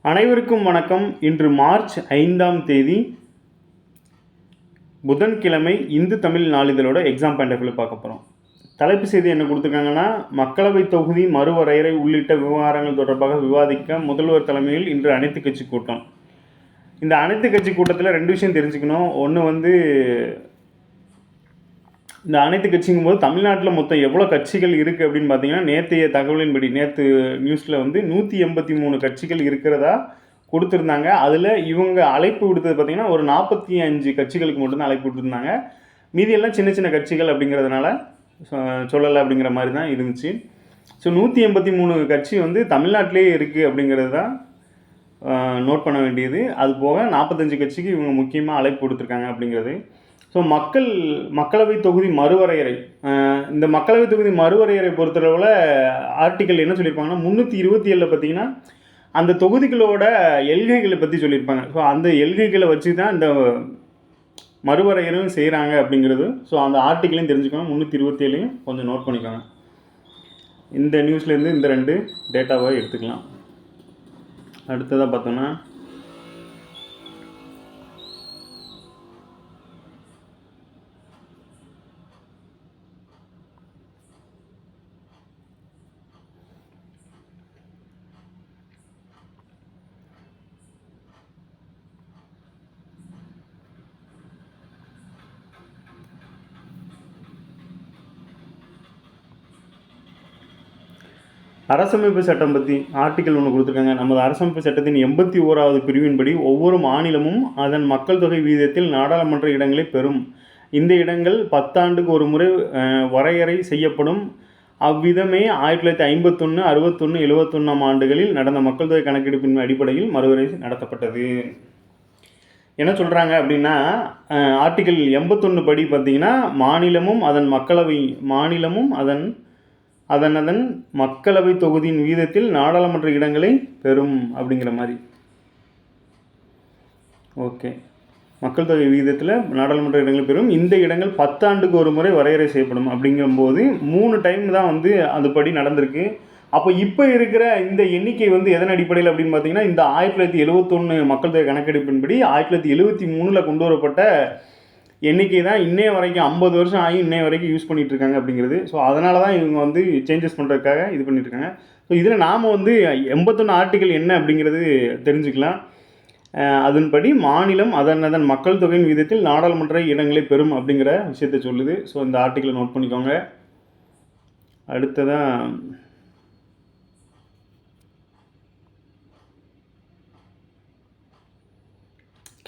அனைவருக்கும் வணக்கம். இன்று மார்ச் 5ஆம் தேதி புதன்கிழமை இந்து தமிழ் நாளிதழோட எக்ஸாம் பாயிண்ட் ஆஃப் வியூவில் பார்க்க போகிறோம். தலைப்பு செய்தி என்ன கொடுத்துருக்காங்கன்னா, மக்களவை தொகுதி மறுவரையறை உள்ளிட்ட விவகாரங்கள் தொடர்பாக விவாதிக்க முதல்வர் தலைமையில் இன்று அனைத்து கட்சி கூட்டம். இந்த அனைத்து கட்சி கூட்டத்தில் 2 விஷயம் தெரிஞ்சுக்கணும். ஒன்று இந்த அனைத்து கட்சிங்கும் போது தமிழ்நாட்டில் மொத்தம் எவ்வளோ கட்சிகள் இருக்குது அப்படின்னு பார்த்தீங்கன்னா, நேற்றைய தகவலின்படி நேற்று நியூஸில் 183 கட்சிகள் இருக்கிறதா கொடுத்துருந்தாங்க. அதில் இவங்க அழைப்பு விடுத்தது பார்த்திங்கன்னா ஒரு 45 கட்சிகளுக்கு மட்டும்தான் அழைப்பு விட்டுருந்தாங்க. மீதியெல்லாம் சின்ன சின்ன கட்சிகள் அப்படிங்கிறதுனால சொல்லலை அப்படிங்கிற மாதிரி தான் இருந்துச்சு. ஸோ 183 கட்சி தமிழ்நாட்டிலே இருக்குது அப்படிங்கிறது தான் நோட் பண்ண வேண்டியது. அது போக 45 கட்சிக்கு இவங்க முக்கியமாக அழைப்பு கொடுத்துருக்காங்க அப்படிங்கிறது. ஸோ மக்களவை தொகுதி மறுவரையறை, இந்த மக்களவை தொகுதி மறுவரையறை பொறுத்தளவில் ஆர்டிக்கல் என்ன சொல்லியிருப்பாங்கன்னா, 327 பார்த்திங்கன்னா அந்த தொகுதிகளோட எல்கைகளை பற்றி சொல்லியிருப்பாங்க. ஸோ அந்த எல்கைகளை வச்சு தான் இந்த மறுவரையறையும் செய்கிறாங்க அப்படிங்கிறது. ஸோ அந்த ஆர்டிக்கலையும் தெரிஞ்சுக்கோங்க. 327 கொஞ்சம் நோட் பண்ணிக்கோங்க. இந்த நியூஸ்லேருந்து இந்த 2 டேட்டாவை எடுத்துக்கலாம். அடுத்ததாக பார்த்தோன்னா, அரசமைப்பு சட்டம் பற்றி ஆர்டிக்கல் ஒன்று கொடுத்துருக்காங்க. நமது அரசமைப்பு சட்டத்தின் 81வது பிரிவின்படி ஒவ்வொரு மாநிலமும் அதன் மக்கள் தொகை வீதத்தில் நாடாளுமன்ற இடங்களை பெறும். இந்த இடங்கள் 10 ஆண்டுக்கு ஒரு முறை வரையறை செய்யப்படும். அவ்விதமே 1951, 61, 71ஆம் ஆண்டுகளில் நடந்த மக்கள் தொகை கணக்கெடுப்பின் அடிப்படையில் மறுவரை நடத்தப்பட்டது. என்ன சொல்கிறாங்க அப்படின்னா, ஆர்டிக்கல் 81 படி பார்த்திங்கன்னா, மாநிலமும் அதன் மக்களவை தொகுதியின் வீதத்தில் நாடாளுமன்ற இடங்களை பெறும் அப்படிங்கிற மாதிரி. ஓகே, மக்கள் தொகை வீதத்தில் நாடாளுமன்ற இடங்களை பெறும். இந்த இடங்கள் 10 ஆண்டுக்கு ஒரு முறை வரையறை செய்யப்படும். அப்படிங்கும்போது 3 டைம் தான் அதுபடி நடந்திருக்கு. அப்போ இப்போ இருக்கிற இந்த எண்ணிக்கை எதன் அடிப்படையில் அப்படின்னு பார்த்தீங்கன்னா, இந்த 1971 மக்கள் தொகை கணக்கெடுப்பின்படி 1973 கொண்டு வரப்பட்ட எண்ணிக்கை தான் இன்னைய வரைக்கும் 50 வருஷம் ஆகி இன்னைய வரைக்கும் யூஸ் பண்ணிகிட்ருக்காங்க அப்படிங்கிறது. ஸோ அதனால தான் இவங்க சேஞ்சஸ் பண்ணுறதுக்காக இது பண்ணிகிட்ருக்காங்க. ஸோ இதில் நாம் 81 ஆர்டிக்கல் என்ன அப்படிங்கிறது தெரிஞ்சுக்கலாம். அதன்படி மாநிலம் அதன் மக்கள் தொகையின் விதத்தில் நாடாளுமன்ற இடங்களை பெறும் அப்படிங்கிற விஷயத்தை சொல்லுது. ஸோ இந்த ஆர்டிக்கலை நோட் பண்ணிக்கோங்க. அடுத்ததாக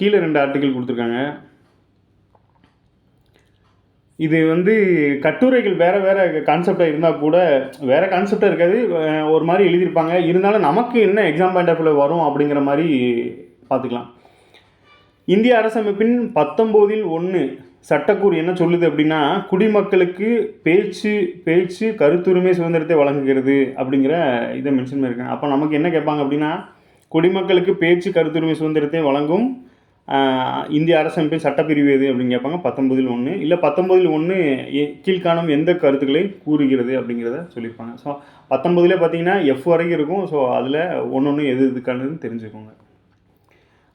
கீழே 2 ஆர்டிக்கல் கொடுத்துருக்காங்க. இது கட்டுரைகள் வேறு கான்செப்டாக இருந்தால் கூட, வேறு கான்செப்டாக இருக்காது, ஒரு மாதிரி எழுதியிருப்பாங்க. இருந்தாலும் நமக்கு என்ன எக்ஸாம் பாயிண்ட் ஆஃப் வியூவில் வரும் அப்படிங்கிற மாதிரி பார்த்துக்கலாம். இந்திய அரசமைப்பின் 19(1) சட்டக்கூறு என்ன சொல்லுது அப்படின்னா, குடிமக்களுக்கு பேச்சு கருத்துரிமை சுதந்திரத்தை வழங்குகிறது அப்படிங்கிற இதை மென்ஷன் பண்ணியிருக்காங்க. அப்போ நமக்கு என்ன கேட்பாங்க அப்படின்னா, குடிமக்களுக்கு பேச்சு கருத்துரிமை சுதந்திரத்தை வழங்கும் இந்திய அரசமைப்பின் சட்டப்பிரிவு எது அப்படின்னு கேட்பாங்க. 19(1) இல்லை 19(1) கீழ்காணும் எந்த கருத்துக்களை கூறுகிறது அப்படிங்கிறத சொல்லியிருப்பாங்க. ஸோ 19 பார்த்தீங்கன்னா F வரைக்கும் இருக்கும். ஸோ அதில் ஒன்று எது இதுக்கானதுன்னு தெரிஞ்சுக்கோங்க.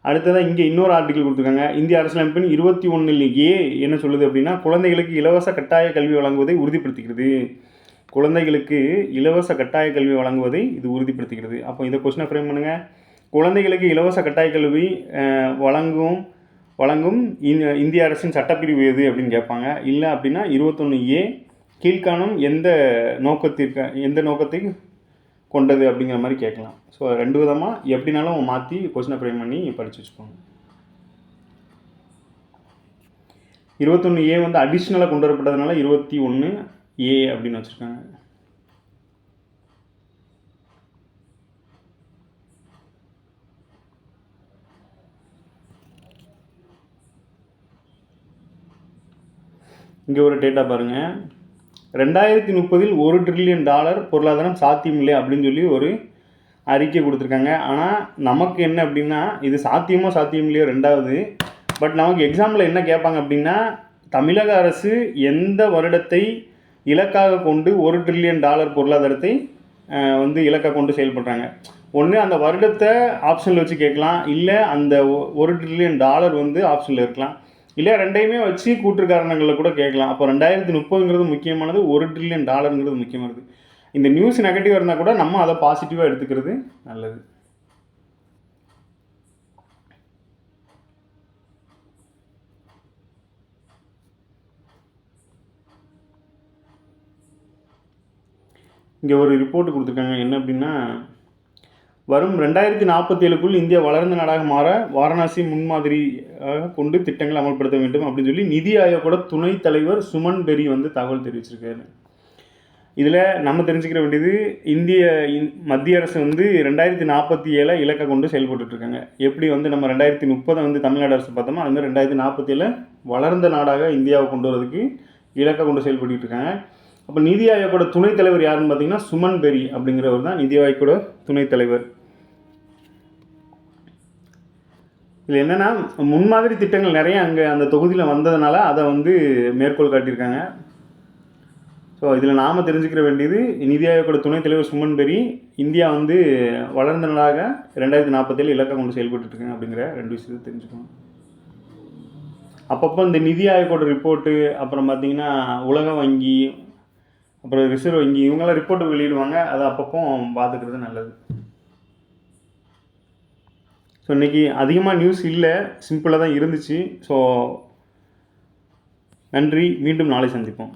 அடுத்ததாக இங்கே இன்னொரு ஆர்டிக்கல் கொடுத்துருக்காங்க. இந்திய அரசியலமைப்பின் 21(A) என்ன சொல்லுது அப்படின்னா, குழந்தைகளுக்கு இலவச கட்டாய கல்வி வழங்குவதை உறுதிப்படுத்துகிறது. குழந்தைகளுக்கு இலவச கட்டாய கல்வி வழங்குவதை இது உறுதிப்படுத்துகிறது. அப்போ இதை கொஸ்டினை ஃப்ரேம் பண்ணுங்கள். குழந்தைகளுக்கு இலவச கட்டாய கல்வி வழங்கும் இந்திய அரசின் சட்டப்பிரிவு எது அப்படின்னு கேட்பாங்க. இல்லை அப்படின்னா 21(A) கீழ்காணும் எந்த நோக்கத்தை கொண்டது அப்படிங்கிற மாதிரி கேட்கலாம். ஸோ 2 விதமாக எப்படினாலும் மாற்றி கொஸ்டினை ஃப்ரேம் பண்ணி படித்து வச்சுக்கோங்க. 21(A) அடிஷ்னலாக கொண்டு வரப்பட்டதுனால 21(A) அப்படின்னு வச்சுருக்காங்க. இங்கே ஒரு டேட்டா பாருங்கள். 2030 $1 trillion பொருளாதாரம் சாத்தியமில்லை அப்படின்னு சொல்லி ஒரு அறிக்கை கொடுத்துருக்காங்க. ஆனால் நமக்கு என்ன அப்படின்னா, இது சாத்தியம் இல்லையோ ரெண்டாவது, பட் நமக்கு எக்ஸாம்பிள் என்ன கேட்பாங்க அப்படின்னா, தமிழக அரசு எந்த வருடத்தை இலக்காக கொண்டு $1 trillion பொருளாதாரத்தை வந்து இலக்கை கொண்டு செயல்படுறாங்க. ஒன்று அந்த வருடத்தை ஆப்ஷனில் வச்சு கேட்கலாம், இல்லை அந்த $1 ட்ரில்லியன் வந்து ஆப்ஷனில் இருக்கலாம், இல்லை ரெண்டையுமே வச்சு கூற்று காரணங்களில் கூட கேட்கலாம். அப்போ 2030ங்கிறது முக்கியமானது, $1 ட்ரில்லியன் முக்கியமானது. இந்த நியூஸ் நெகட்டிவாக இருந்தால் கூட நம்ம அதை பாசிட்டிவாக எடுத்துக்கிறது நல்லது. இங்கே ஒரு ரிப்போர்ட் கொடுத்துருக்காங்க. என்ன அப்படின்னா, வரும் 2047க்குள் இந்தியா வளர்ந்த நாடாக மாற வாரணாசி முன்மாதிரியாக கொண்டு திட்டங்களை அமல்படுத்த வேண்டும் அப்படின்னு சொல்லி நிதி ஆயோகோட துணைத் தலைவர் சுமன் பெரி வந்து தகவல் தெரிவிச்சிருக்காரு. இதில் நம்ம தெரிஞ்சுக்கிற வேண்டியது, மத்திய அரசு வந்து 2047 இலக்கை கொண்டு செயல்பட்டுருக்காங்க. எப்படி வந்து நம்ம 2030 வந்து தமிழ்நாடு அரசு பார்த்தோமோ, அதுமாதிரி 2047 வளர்ந்த நாடாக இந்தியாவை கொண்டு வரதுக்கு இலக்கை கொண்டு செயல்பட்டு இருக்காங்க. அப்போ நிதி ஆயோகோட துணைத் தலைவர் யாருன்னு பார்த்தீங்கன்னா சுமன் பெரி அப்படிங்கிறவர் தான் நிதி ஆயோகோட துணைத் தலைவர். இதில் என்னென்னா, முன்மாதிரி திட்டங்கள் நிறைய அங்கே அந்த தொகுதியில் வந்ததுனால அதை வந்து மேற்கோள் காட்டியிருக்காங்க. ஸோ இதில் நாம் தெரிஞ்சுக்கிற வேண்டியது, நிதி ஆயோகோட துணைத் தலைவர் சுமன் பெரி இந்தியா வந்து வளர்ந்த நாடாக 2047 இலக்கை கொண்டு செயல்பட்டுருக்காங்க அப்படிங்கிற 2 விஷயத்தை தெரிஞ்சுக்கணும். அப்பப்போ இந்த நிதி ஆயோகோட ரிப்போர்ட்டு, அப்புறம் பார்த்திங்கன்னா உலக வங்கி, அப்புறம் ரிசர்வ் வங்கி, இவங்கெல்லாம் ரிப்போர்ட்டு வெளியிடுவாங்க. அதை அப்பப்போ பார்த்துக்கிறது நல்லது. ஸோ இன்றைக்கி அதிகமாக நியூஸ் இல்லை, சிம்பிளாக தான் இருந்துச்சு. ஸோ நன்றி, மீண்டும் நாளை சந்திப்போம்.